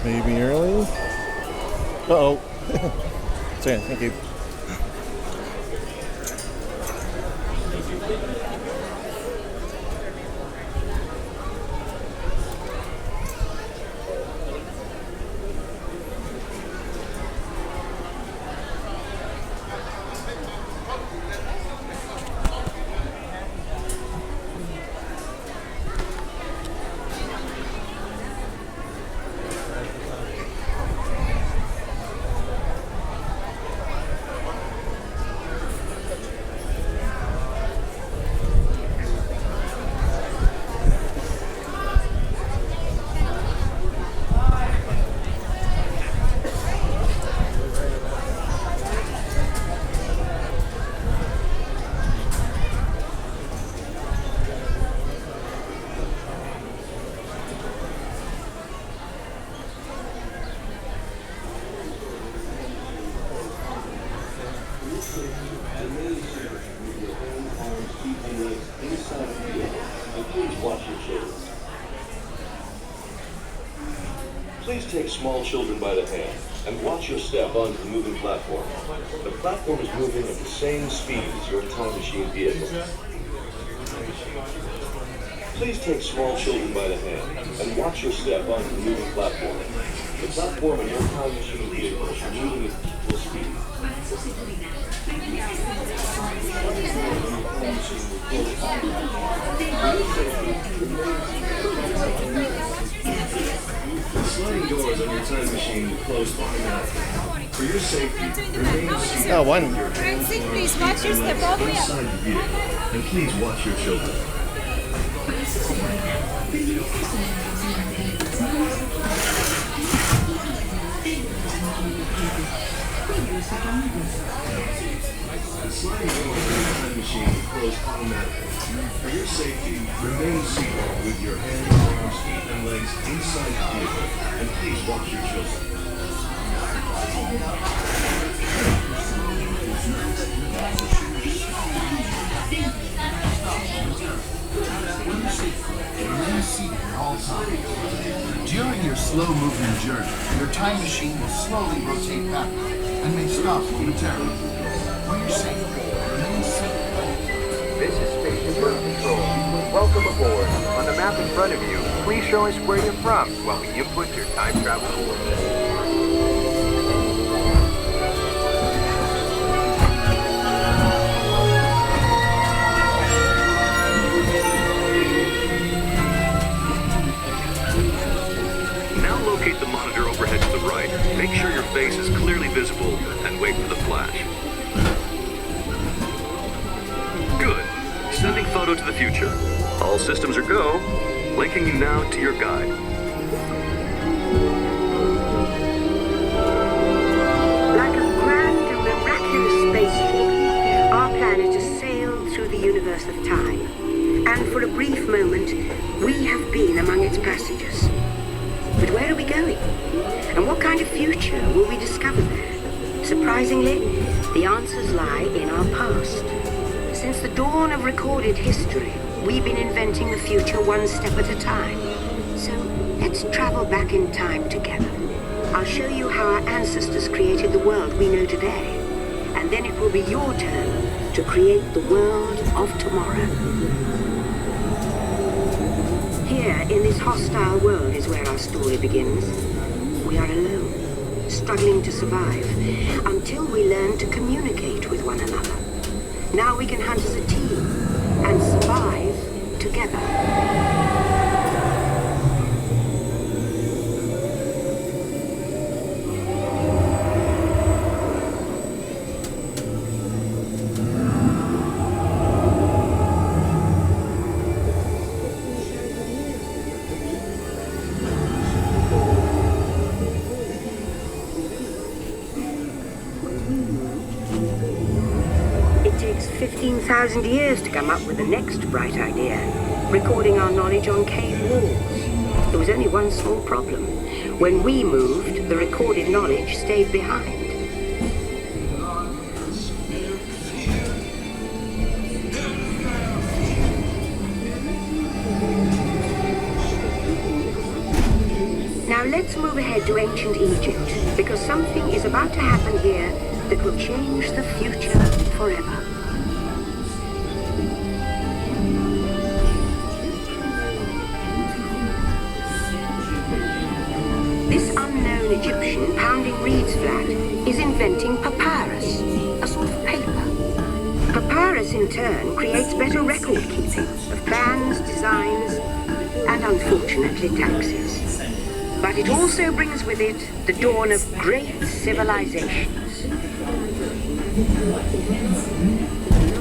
Maybe early. Uh-oh. Sorry, thank you. Please take small children by the hand and watch your step onto the moving platform. The platform is moving at the same speed as your time machine vehicle. Please take small children by the hand and watch your step onto the moving platform. The platform and your time machine vehicle are moving at equal speed. The sliding doors on your time machine will close automatically. For your safety, remain seated. Oh, one. Please watch your step all the way up. Inside the vehicle, and please watch your children. The sliding doors on your time machine will close automatically. For your safety, remain seated with your hands, arms, feet, and legs inside the vehicle, and please watch your children. Remain seated at all times. During your slow-moving journey, your time machine will slowly rotate backward and may stop momentarily. For your safety, remain seated. This is Spaceship Earth Control. Welcome aboard. On the map in front of you, please show us where you're from while we input your time travel coordinates. Now locate the monitor overhead to the right. Make sure your face is clearly visible and wait for the flash. Good. Sending photo to the future. All systems are go. Linking you now to your guide. Like a grand and miraculous spaceship, our planet has sailed through the universe of time. And for a brief moment, we have been among its passengers. But where are we going? And what kind of future will we discover there? Surprisingly, the answers lie in our past. Since the dawn of recorded history, we've been inventing the future one step at a time. So let's travel back in time together. I'll show you how our ancestors created the world we know today. And then it will be your turn to create the world of tomorrow. Here, in this hostile world, is where our story begins. We are alone, struggling to survive, until we learn to communicate with one another. Now we can hunt as a team and survive together. It takes 15,000 years to come up with the next bright idea, recording our knowledge on cave walls. There was only one small problem. When we moved, the recorded knowledge stayed behind. Now Now let's move ahead to ancient Egypt, because something is about to happen here that will change the future forever. This unknown Egyptian pounding reeds flat is inventing papyrus, a sort of paper. Papyrus in turn creates better record keeping of plans, designs, and unfortunately taxes. But it also brings with it the dawn of great civilizations.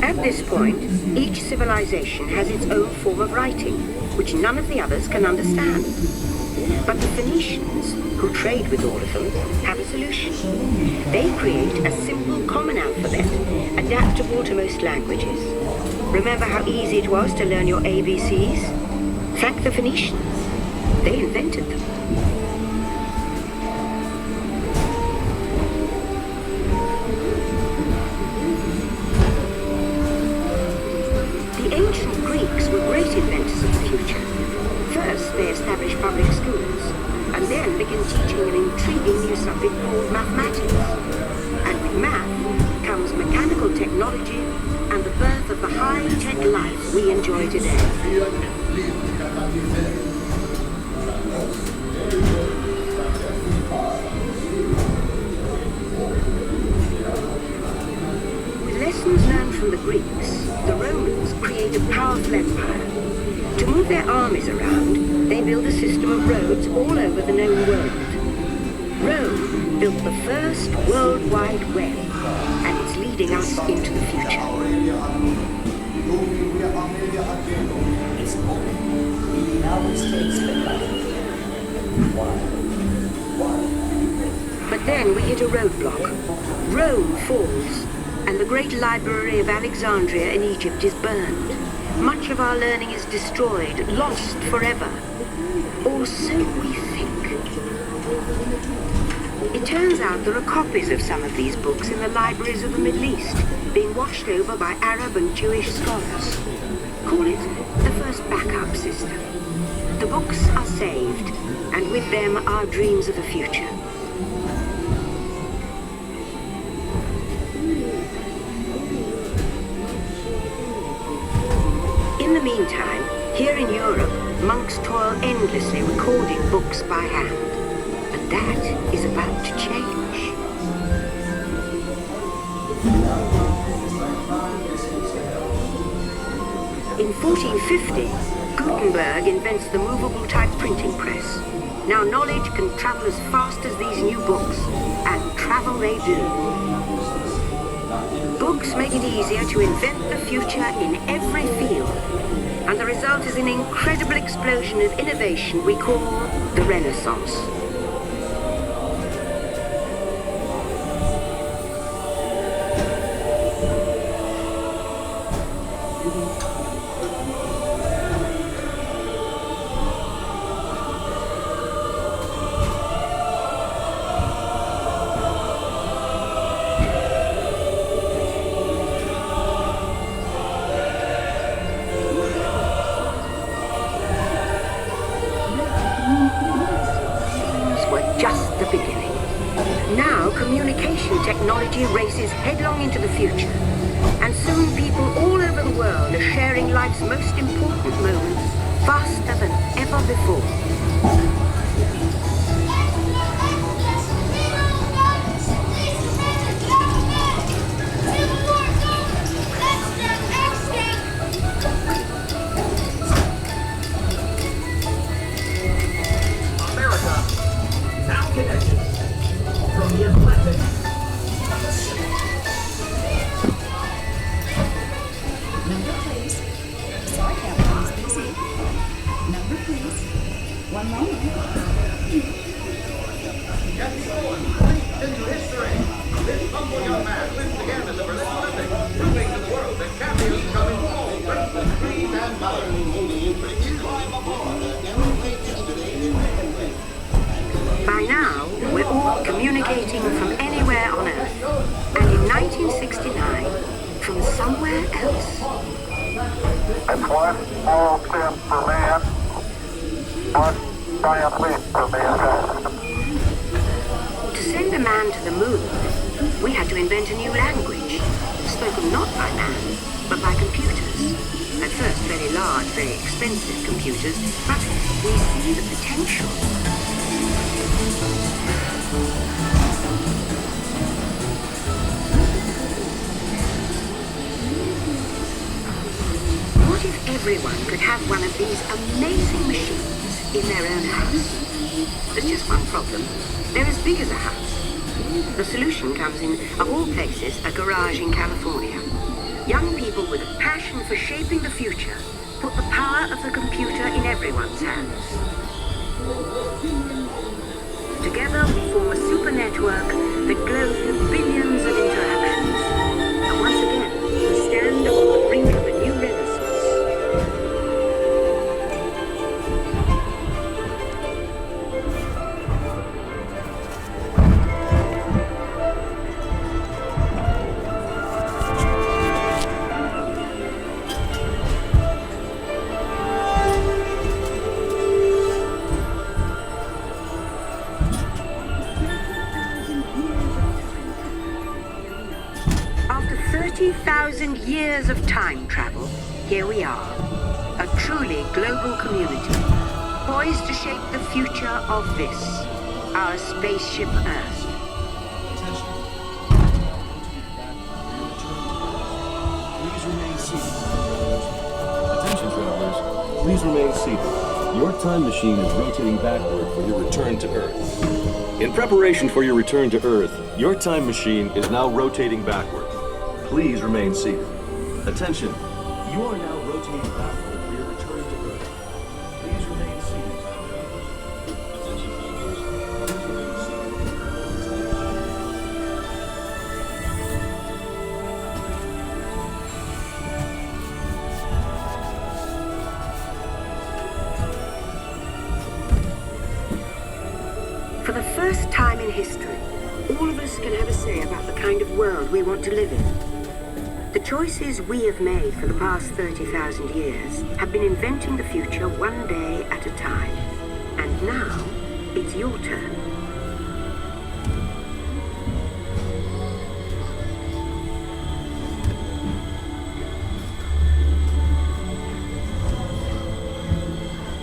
At this point, each civilization has its own form of writing, which none of the others can understand. But the Phoenicians, who trade with all of them, have a solution. They create a simple common alphabet, adaptable to most languages. Remember how easy it was to learn your ABCs? Thank the Phoenicians. They invented them. The ancient Greeks were great inventors of the future. First, they established public schools, and then began teaching an intriguing new subject called mathematics. And with math comes mechanical technology and the birth of the high-tech life we enjoy today. With lessons learned from the Greeks, the Romans create a powerful empire. To move their armies around, they build a system of roads all over the known world. Rome built the first World Wide Web, and it's leading us into the future. But then we hit a roadblock. Rome falls, and the great library of Alexandria in Egypt is burned. Much of our learning is destroyed, lost forever. Or so we think. It turns out there are copies of some of these books in the libraries of the Middle East, being watched over by Arab and Jewish scholars. Call it the first backup system. The books are saved, and with them our dreams of the future. In the meantime, here in Europe, monks toil endlessly recording books by hand. But that is about to change. In 1450, Gutenberg invents the movable type printing press. Now knowledge can travel as fast as these new books, and travel they do. Books make it easier to invent the future in every field, and the result is an incredible explosion of innovation we call the Renaissance. Technology races headlong into the future, and soon people all over the world are sharing life's most important moments faster than ever before. America, now connected from the Atlantic. One moment. Getting going. Into history. This humble young man lives again at the Berlin Olympics, proving to the world that champions come in all shapes, creeds, and colors. Climb aboard. By now, we're all communicating from anywhere on Earth, and in 1969, from somewhere else. That's one small step for man, one To send a man to the moon, we had to invent a new language, spoken not by man, but by computers. At first very large, very expensive computers, but we see the potential. What if everyone could have one of these amazing machines in their own house? There's just one problem. They're as big as a house. The solution comes in, of all places, a garage in California. Young people with a passion for shaping the future put the power of the computer in everyone's hands. Together we form a super network that glows with billions of interactions. And once again, we stand on the brink of a new renaissance. After 30,000 years of time travel, here we are, a truly global community, poised to shape the future of this, our spaceship Earth. Please remain seated. Attention, travelers. Please remain seated. Your time machine is rotating backward for your return to Earth. In preparation for your return to Earth, your time machine is now rotating backward. Please remain seated. Attention. You are now rotating backward for your return to Earth. Please remain seated, time travelers. Attention, travelers. Please remain seated. For the first time in history, all of us can have a say about the kind of world we want to live in. The choices we have made for the past 30,000 years have been inventing the future one day at a time. And now, it's your turn.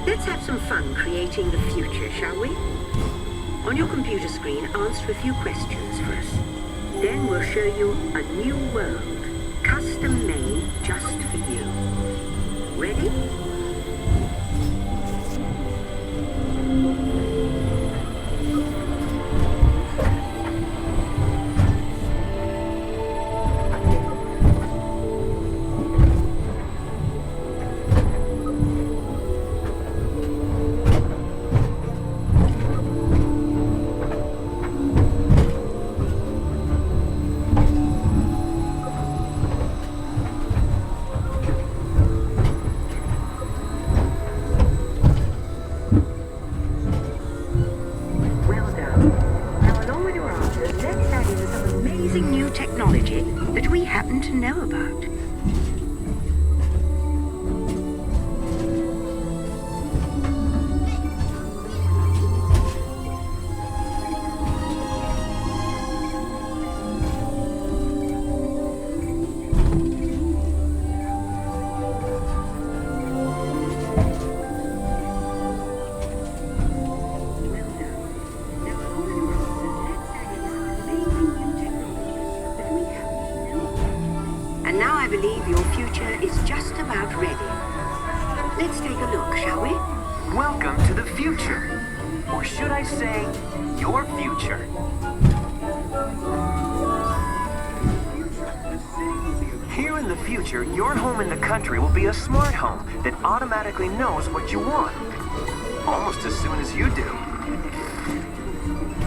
Let's have some fun creating the future, shall we? On your computer screen, answer a few questions first. Then we'll show you a new world, custom made just for you. Ready? Well done. Now, along with your answers, let's add in some amazing new technology that we happen to know about. And now I believe your future is just about ready. Let's take a look, shall we? Welcome to the future. Or should I say, your future. Here in the future, your home in the country will be a smart home that automatically knows what you want. Almost as soon as you do.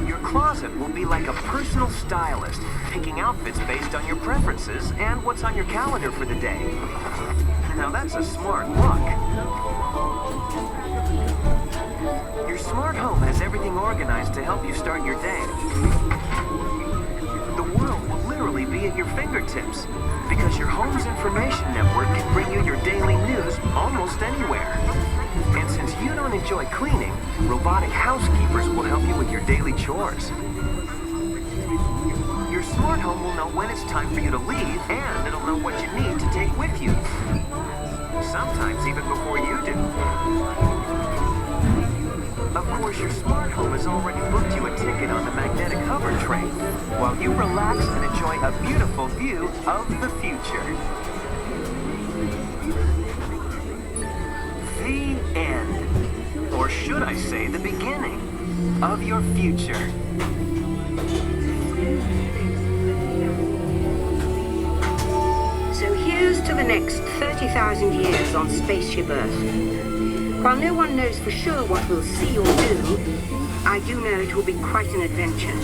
Your closet will be like a personal stylist, picking outfits based on your preferences and what's on your calendar for the day. Now that's a smart look. Your smart home has everything organized to help you start your day. The world will literally be at your fingertips because your home's information network can bring you your daily news almost anywhere. And since you don't don't enjoy cleaning, robotic housekeepers will help you with your daily chores. Your smart home will know when it's time for you to leave, and it'll know what you need to take with you. Sometimes even before you do. Of course, your smart home has already booked you a ticket on the magnetic hover train, while you relax and enjoy a beautiful view of the future. The end. Or should I say the beginning of your future. So here's to the next 30,000 years on Spaceship Earth. While no one knows for sure what we'll see or do, I do know it will be quite an adventure.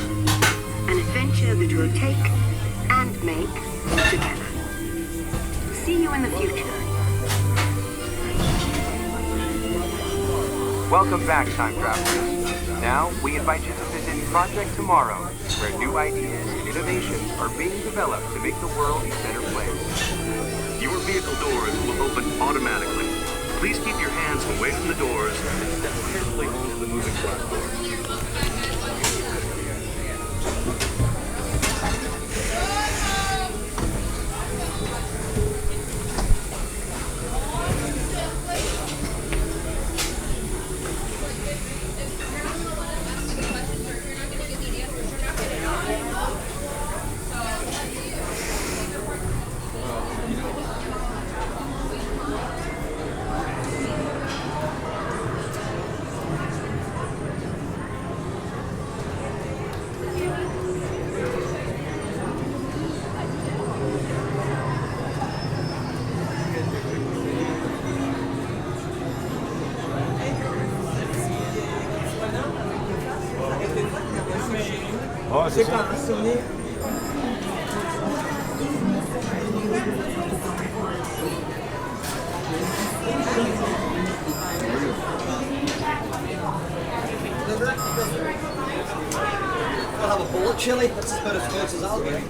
An adventure that we'll take and make together. See you in the future. Welcome back, time travelers. Now, we invite you to visit Project Tomorrow, where new ideas and innovations are being developed to make the world a better place. Your vehicle doors will open automatically. Please keep your hands away from the doors and step carefully onto the moving platform. Ouais, c'est ça. I'll have a bowl of chili. That's about as close as I'll get.